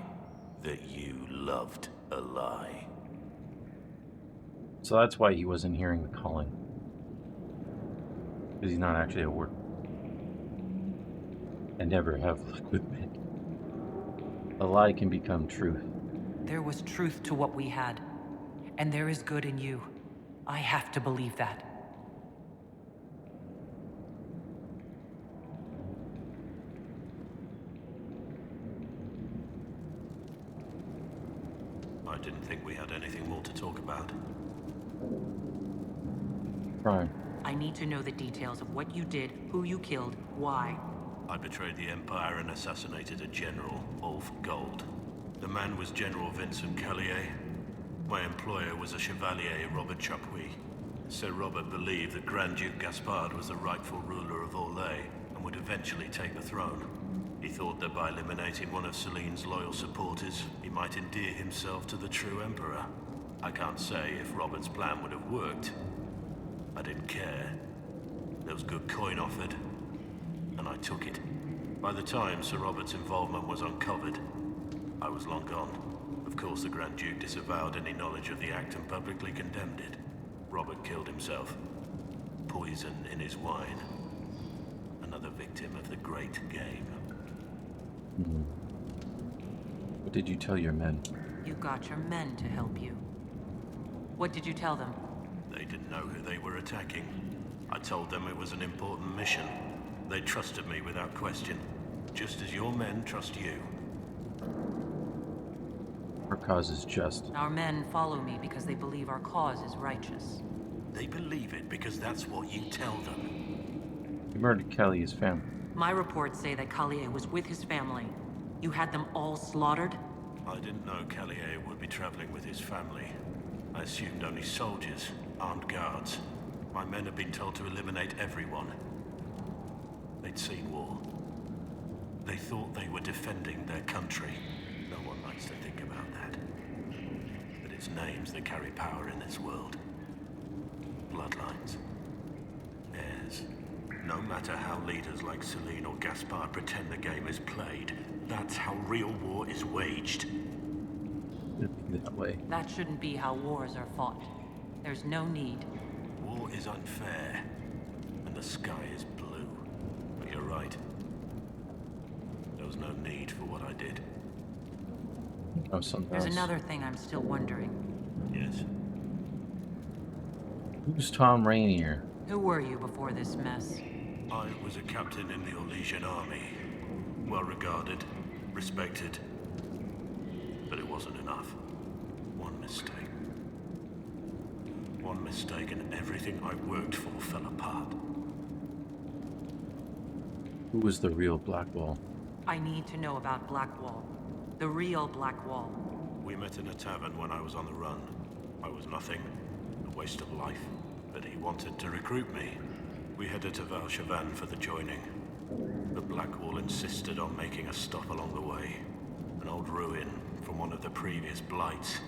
That you loved a lie. So that's why he wasn't hearing the calling. Because he's not actually a warden. And never have lived with me. A lie can become truth. There was truth to what we had. And there is good in you. I have to believe that. I didn't think we had anything more to talk about. Prime. I need to know the details of what you did, who you killed, why. I betrayed the Empire and assassinated a general, all for gold. The man was General Vincent Callier. My employer was a Chevalier, Robert Chapuis. Sir Robert believed that Grand Duke Gaspard was the rightful ruler of Orlais and would eventually take the throne. He thought that by eliminating one of Celine's loyal supporters, he might endear himself to the true Emperor. I can't say if Robert's plan would have worked. I didn't care. There was good coin offered, and I took it. By the time Sir Robert's involvement was uncovered, I was long gone. Of course, the Grand Duke disavowed any knowledge of the act and publicly condemned it. Robert killed himself. Poison in his wine. Another victim of the Great Game. What did you tell your men? You got your men to help you. What did you tell them? They didn't know who they were attacking. I told them it was an important mission. They trusted me without question. Just as your men trust you. Our cause is just. Our men follow me because they believe our cause is righteous. They believe it because that's what you tell them. You murdered Kelly's family. My reports say that Callier was with his family. You had them all slaughtered? I didn't know Callier would be traveling with his family. I assumed only soldiers, armed guards. My men had been told to eliminate everyone. They'd seen war. They thought they were defending their country. No one likes to think about that. But it's names that carry power in this world. Bloodlines. Heirs. No matter how leaders like Celine or Gaspard pretend the game is played, that's how real war is waged. That way. That shouldn't be how wars are fought. There's no need. War is unfair, and the sky is blue. But you're right. There was no need for what I did. Oh, something There's else. another thing I'm still wondering. Yes. Who's Thom Rainier? Who were you before this mess? I was a captain in the Orlesian army. Well regarded, respected. But it wasn't enough. One mistake. One mistake and everything I worked for fell apart. Who was the real Blackwall? I need to know about Blackwall. The real Blackwall. We met in a tavern when I was on the run. I was nothing, a waste of life. But he wanted to recruit me. We headed to Valchavan for the joining. The Blackwall insisted on making a stop along the way. An old ruin from one of the previous blights.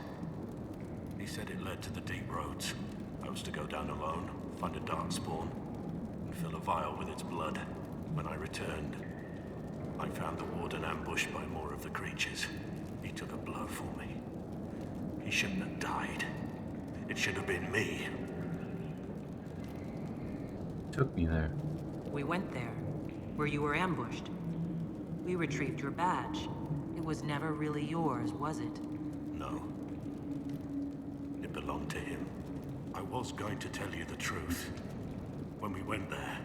He said it led to the deep roads. I was to go down alone, find a dark spawn, and fill a vial with its blood. When I returned, I found the warden ambushed by more of the creatures. He took a blow for me. He shouldn't have died. It should have been me. Took me there. We went there, where you were ambushed. We retrieved your badge. It was never really yours, was it? No. It belonged to him. I was going to tell you the truth. When we went there,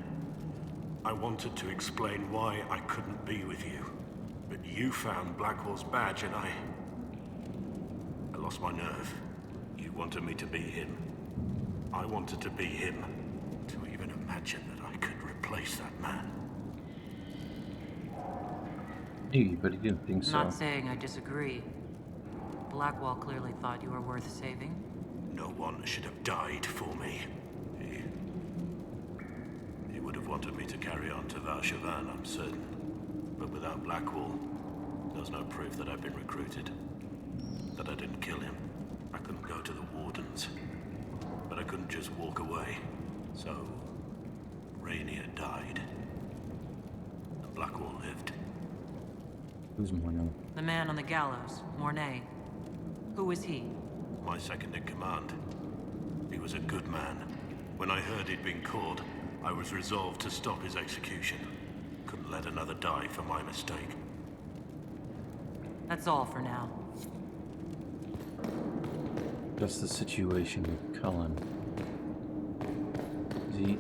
I wanted to explain why I couldn't be with you. But you found Blackwall's badge and I lost my nerve. You wanted me to be him. I wanted to be him. To even imagine that I could replace that man. Maybe, but he didn't think so. Not saying I disagree. Blackwall clearly thought you were worth saving. No one should have died for me. wanted me to carry on to Valshavan, I'm certain. But without Blackwall, there's no proof that I've been recruited. That I didn't kill him. I couldn't go to the Wardens. But I couldn't just walk away. So, Rainier died. And Blackwall lived. Who's Morneau? The man on the gallows, Mornay. Who was he? My second in command. He was a good man. When I heard he'd been caught, I was resolved to stop his execution. Couldn't let another die for my mistake. That's all for now. That's the situation with Cullen. Is he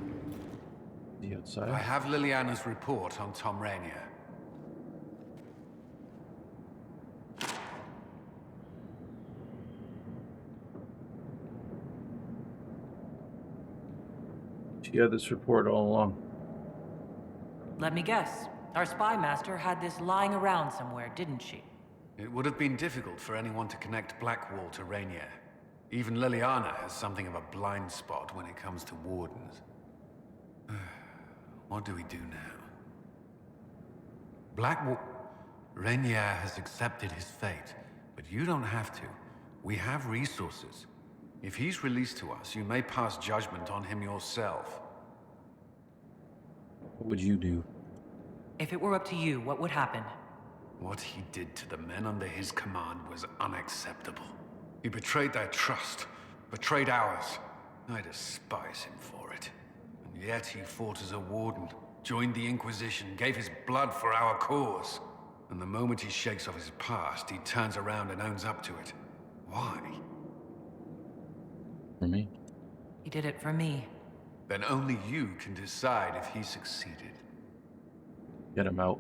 outside? I have Liliana's report on Thom Rainier. She had this report all along. Let me guess. Our spy master had this lying around somewhere, didn't she? It would have been difficult for anyone to connect Blackwall to Rainier. Even Liliana has something of a blind spot when it comes to Wardens. What do we do now? Blackwall... Rainier has accepted his fate, but you don't have to. We have resources. If he's released to us, you may pass judgment on him yourself. What would you do? If it were up to you, what would happen? What he did to the men under his command was unacceptable. He betrayed their trust, betrayed ours. I despise him for it. And yet he fought as a warden, joined the Inquisition, gave his blood for our cause. And the moment he shakes off his past, he turns around and owns up to it. Why? For me? He did it for me. Then only you can decide if he succeeded. Get him out.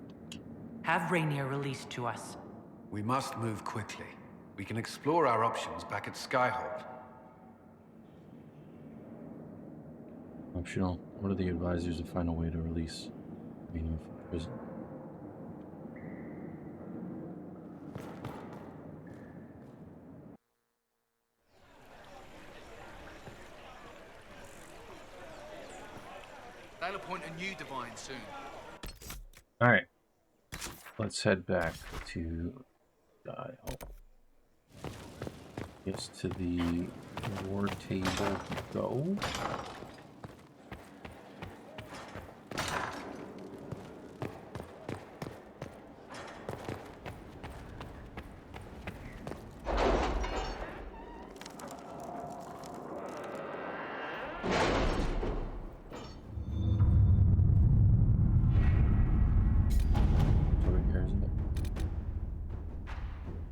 Have Rainier released to us. We must move quickly. We can explore our options back at Skyhold. Optional. What are the advisors to find a way to release Rainier from prison? They'll appoint a new divine soon. Alright. Let's head back to Yes, to the war table go.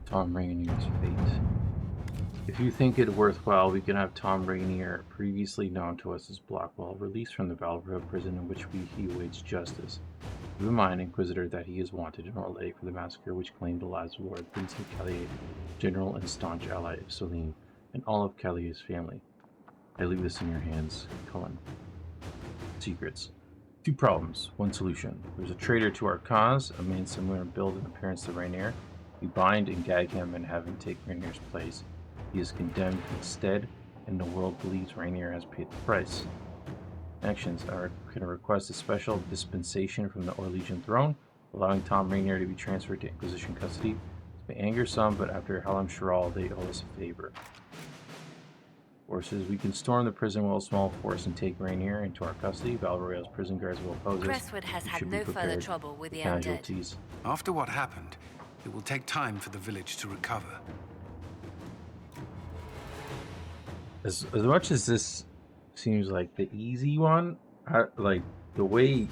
Thom Rainier's fate. If you think it worthwhile, we can have Thom Rainier, previously known to us as Blackwall, released from the Valroy prison in which he awaits justice. Keep in mind, Inquisitor, that he is wanted in Orlais for the massacre which claimed the lives of Lord Vincent Callier, general and staunch ally of Celine, and all of Callier's family. I leave this in your hands, Cullen. Secrets. 2 problems, 1 solution. There's a traitor to our cause, a man similar in build and appearance to Rainier. We bind and gag him and have him take Rainier's place. He is condemned instead, and the world believes Rainier has paid the price. Actions are can request a special dispensation from the Orlesian throne, allowing Thom Rainier to be transferred to Inquisition custody. This may anger some, but after Halam Sharal, they owe us a favor. Forces, we can storm the prison with a small force and take Rainier into our custody. Val Royale's prison guards will oppose us. Crestwood has We had should no be further prepared trouble with the for undead. casualties. After what happened, it will take time for the village to recover. As much as this seems like the easy one, like the way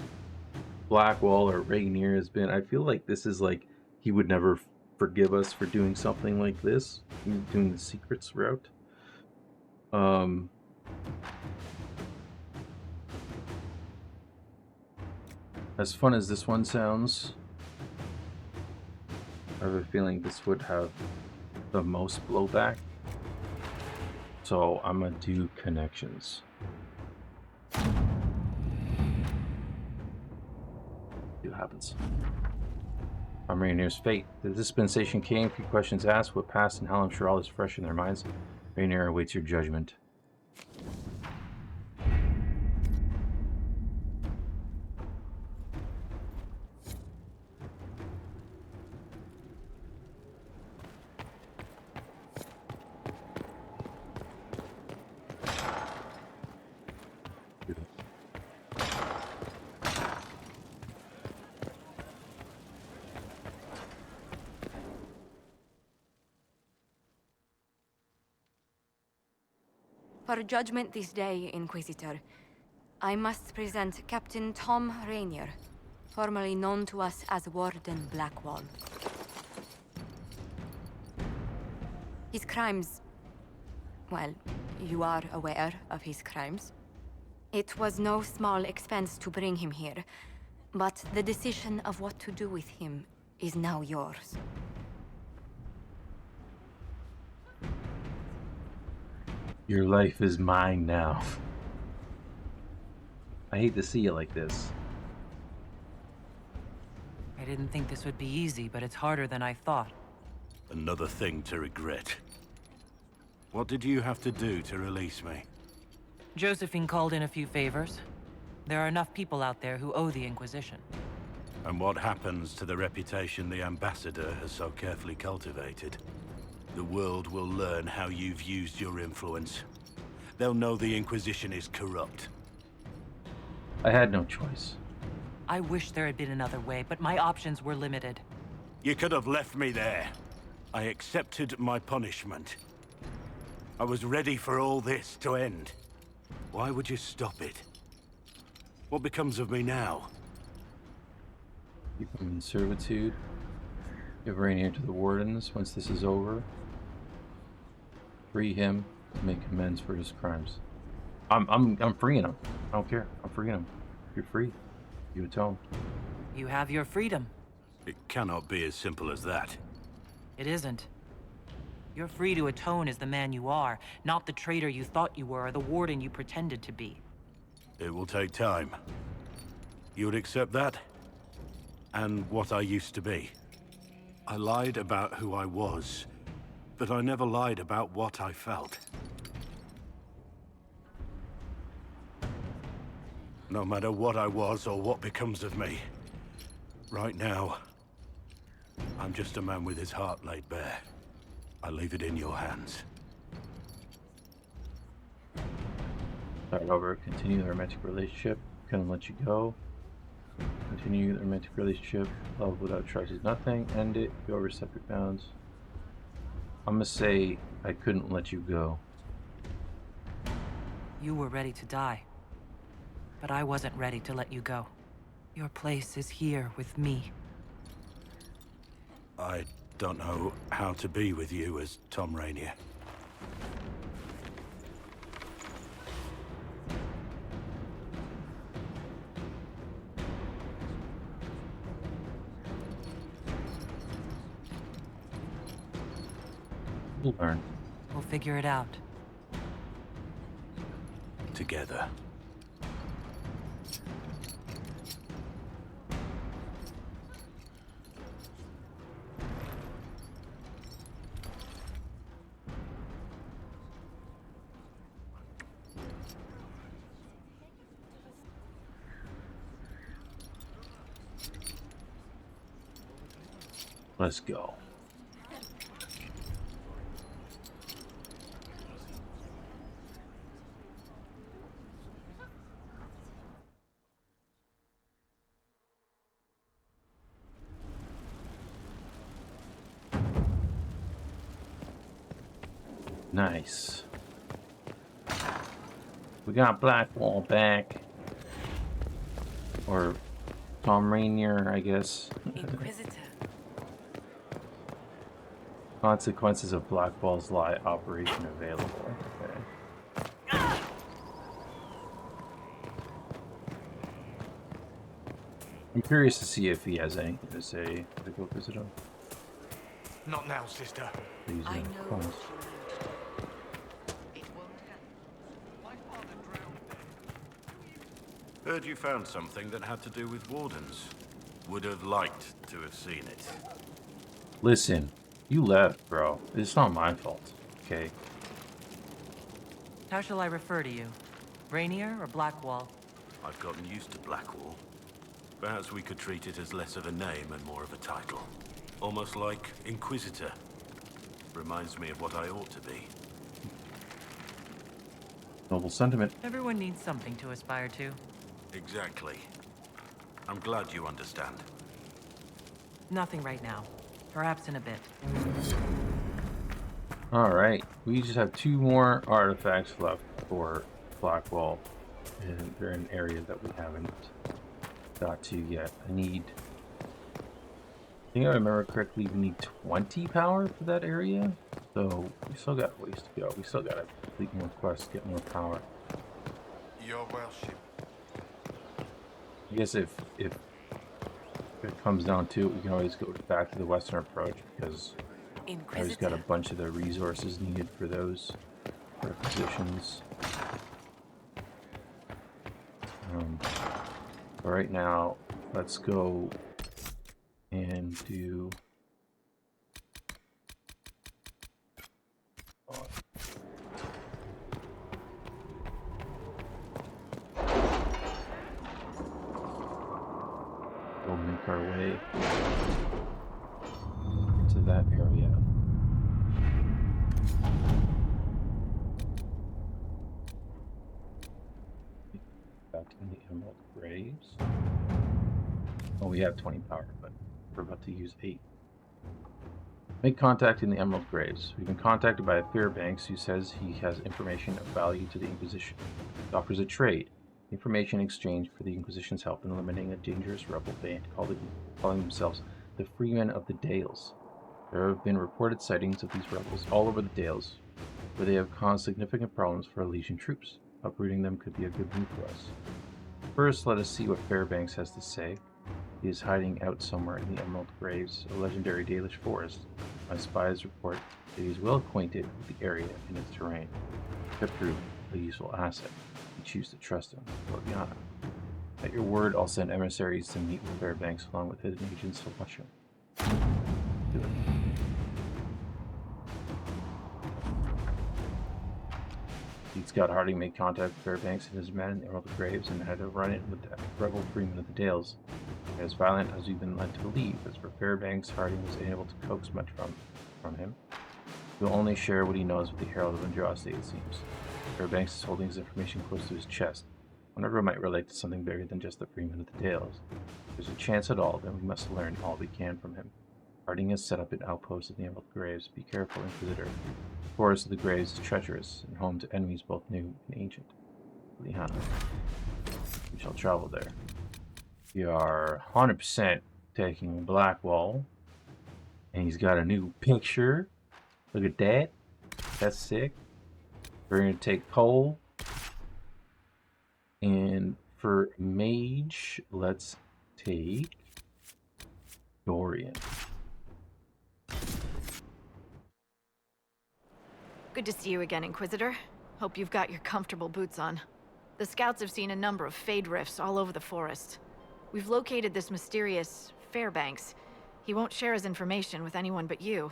Blackwall or Rainier has been, I feel like this is like he would never forgive us for doing something like this, doing the secrets route. As fun as this one sounds, I have a feeling this would have the most blowback. So I'm gonna do connections. See what happens. I'm Rainier's fate. The dispensation came, few questions asked, what passed in Halam Sharal is fresh in their minds. Rainier awaits your judgment. For judgment this day, Inquisitor, I must present Captain Thom Rainier, formerly known to us as Warden Blackwall. His crimes... well, you are aware of his crimes. It was no small expense to bring him here, but the decision of what to do with him is now yours. Your life is mine now. I hate to see you like this. I didn't think this would be easy, but it's harder than I thought. Another thing to regret. What did you have to do to release me? Josephine called in a few favors. There are enough people out there who owe the Inquisition. And what happens to the reputation the Ambassador has so carefully cultivated? The world will learn how you've used your influence. They'll know the Inquisition is corrupt. I had no choice. I wish there had been another way, but my options were limited. You could have left me there. I accepted my punishment. I was ready for all this to end. Why would you stop it? What becomes of me now? Keep him in servitude. Give Rainier to the Wardens once this is over. Free him to make amends for his crimes. I'm freeing him. I don't care. I'm freeing him. You're free. You atone. You have your freedom. It cannot be as simple as that. It isn't. You're free to atone as the man you are, not the traitor you thought you were or the warden you pretended to be. It will take time. You would accept that? And what I used to be. I lied about who I was, but I never lied about what I felt. No matter what I was or what becomes of me, right now, I'm just a man with his heart laid bare. I leave it in your hands. Start over. Continue the romantic relationship. Couldn't let you go. Continue the romantic relationship. Love without trust is nothing. End it. You overstep your bounds. I'm gonna say I couldn't let you go. You were ready to die. But I wasn't ready to let you go. Your place is here with me. I don't know how to be with you as Thom Rainier. We'll learn. We'll figure it out. Together. Let's go. Nice. We got Blackwall back. Or Thom Rainier, I guess. Inquisitor. Consequences of Blackwall's lie operation available. Okay. I'm curious to see if he has anything to say to go visit him. Not now, sister. Please, I of know. course. Heard you found something that had to do with wardens. Would have liked to have seen it. Listen, you left, bro. It's not my fault, okay? How shall I refer to you? Rainier or Blackwall? I've gotten used to Blackwall. Perhaps we could treat it as less of a name and more of a title. Almost like Inquisitor. Reminds me of what I ought to be. Noble sentiment. Everyone needs something to aspire to. Exactly. I'm glad you understand. Nothing right now. Perhaps in a bit. Alright, we just have 2 more artifacts left. for Blackwall, and they're in an area that we haven't got to yet. I think I remember correctly, we need 20 power for that area, so we still got a ways to go. We still got to complete more quests, get more power. Your worship. I guess if it comes down to it, we can always go back to the Western approach, because I just got a bunch of the resources needed for those positions. But right now, let's go and do we'll make our way to that area. Back in the Emerald Graves. Oh, we have 20 power, but we're about to use 8. Make contact in the Emerald Graves. We've been contacted by a Fairbanks who says he has information of value to the Inquisition. He offers a trade. Information exchange for the Inquisition's help in eliminating a dangerous rebel band calling themselves the Freemen of the Dales. There have been reported sightings of these rebels all over the Dales, where they have caused significant problems for our Legion troops. Uprooting them could be a good move for us. First, let us see what Fairbanks has to say. He is hiding out somewhere in the Emerald Graves, a legendary Dalish forest. My spies report that he is well acquainted with the area and its terrain. It could prove a useful asset. You choose to trust him, Liliana. At your word, I'll send emissaries to meet with Fairbanks along with hidden agents to watch him. Do it. Scott Harding made contact with Fairbanks and his men in the Emerald Graves and had a run-in with the rebel Freemen of the Dales. As violent as we've been led to believe, as for Fairbanks, Harding was unable to coax much from him. He'll only share what he knows with the Herald of Andraste, it seems. Fairbanks is holding his information close to his chest. Whenever it might relate to something bigger than just the Freemen of the Dales. If there's a chance at all, then we must learn all we can from him. Harding has set up an outpost in the Emerald Graves. Be careful, Inquisitor. The forest of the Graves is treacherous and home to enemies both new and ancient. Liliana. We shall travel there. We are 100% taking Blackwall. And he's got a new picture. Look at that. That's sick. We're going to take Cole. And for Mage, let's take Dorian. Good to see you again, Inquisitor. Hope you've got your comfortable boots on. The scouts have seen a number of Fade rifts all over the forest. We've located this mysterious Fairbanks. He won't share his information with anyone but you.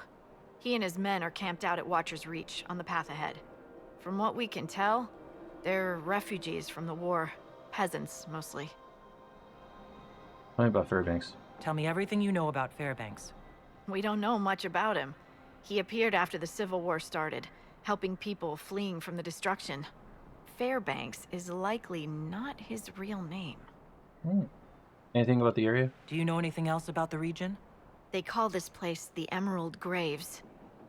He and his men are camped out at Watcher's Reach, on the path ahead. From what we can tell, they're refugees from the war. Peasants, mostly. Tell me about Fairbanks. Tell me everything you know about Fairbanks. We don't know much about him. He appeared after the Civil War started, helping people fleeing from the destruction. Fairbanks is likely not his real name. Anything about the area? Do you know anything else about the region? They call this place the Emerald Graves.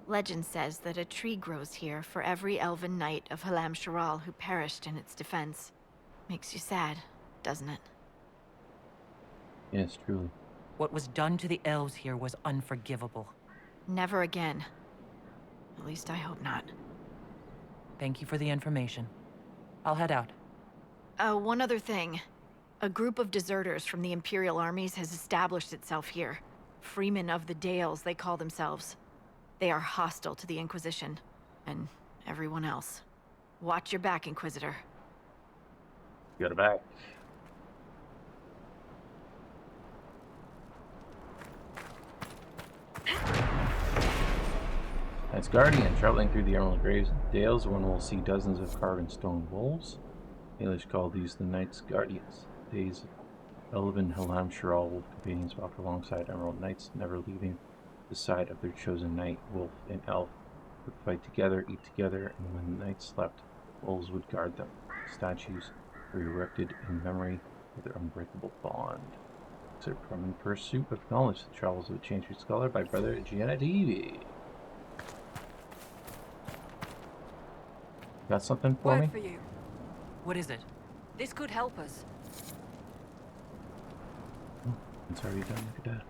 Legend says that a tree grows here for every elven knight of Halam Sharal who perished in its defense. Makes you sad, doesn't it? Yes, truly. What was done to the elves here was unforgivable. Never again. At least I hope not. Thank you for the information. I'll head out. One other thing. A group of deserters from the Imperial armies has established itself here. Freemen of the Dales, they call themselves. They are hostile to the Inquisition, and everyone else. Watch your back, Inquisitor. Got it back. As Guardian, traveling through the Emerald Graves and Dales, one will see dozens of carved stone wolves. English call these the Knights Guardians. Days of Elven Halam Sharal wolf companions walk alongside Emerald Knights, never leaving the side of their chosen knight. Wolf and elf would fight together, eat together, and when the knights slept, wolves would guard them. Statues were erected in memory of their unbreakable bond. Excerpt from In Pursuit of Knowledge, The Travels of a Changeful Scholar by Brother Gianna Devi. Got something for me? Word for you. What is it? This could help us. It's already done. Look at that.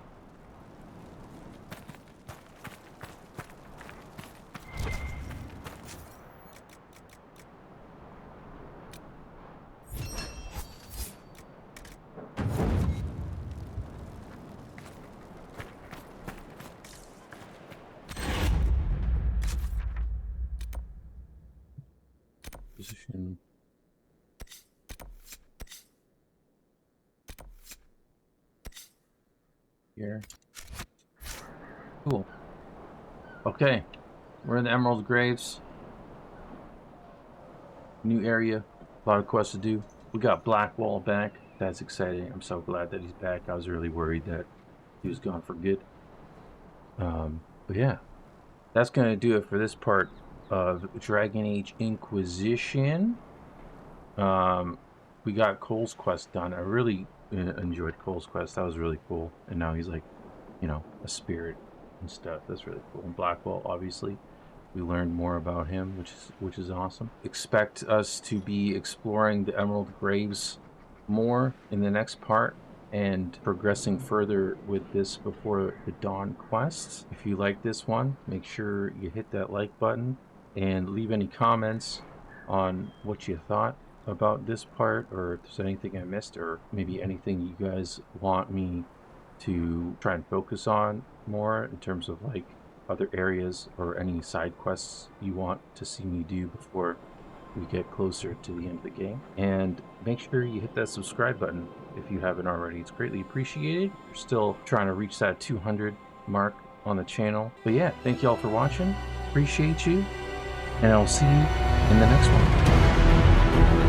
Position. Here. Cool. Okay. We're in the Emerald Graves. New area. A lot of quests to do. We got Blackwall back. That's exciting. I'm so glad that he's back. I was really worried that he was gone for good. But yeah. That's going to do it for this part of Dragon Age Inquisition. We got Cole's quest done. I really enjoyed Cole's quest. That was really cool. And now he's like, you know, a spirit and stuff. That's really cool. And Blackwall, obviously, we learned more about him, which is awesome. Expect us to be exploring the Emerald Graves more in the next part and progressing further with this Before the Dawn quests. If you like this one, make sure you hit that like button and leave any comments on what you thought about this part, or if there's anything I missed, or maybe anything you guys want me to try and focus on more in terms of like other areas or any side quests you want to see me do before we get closer to the end of the game. And make sure you hit that subscribe button if you haven't already. It's greatly appreciated. We're still trying to reach that 200 mark on the channel. But yeah, thank you all for watching. Appreciate you. And I'll see you in the next one.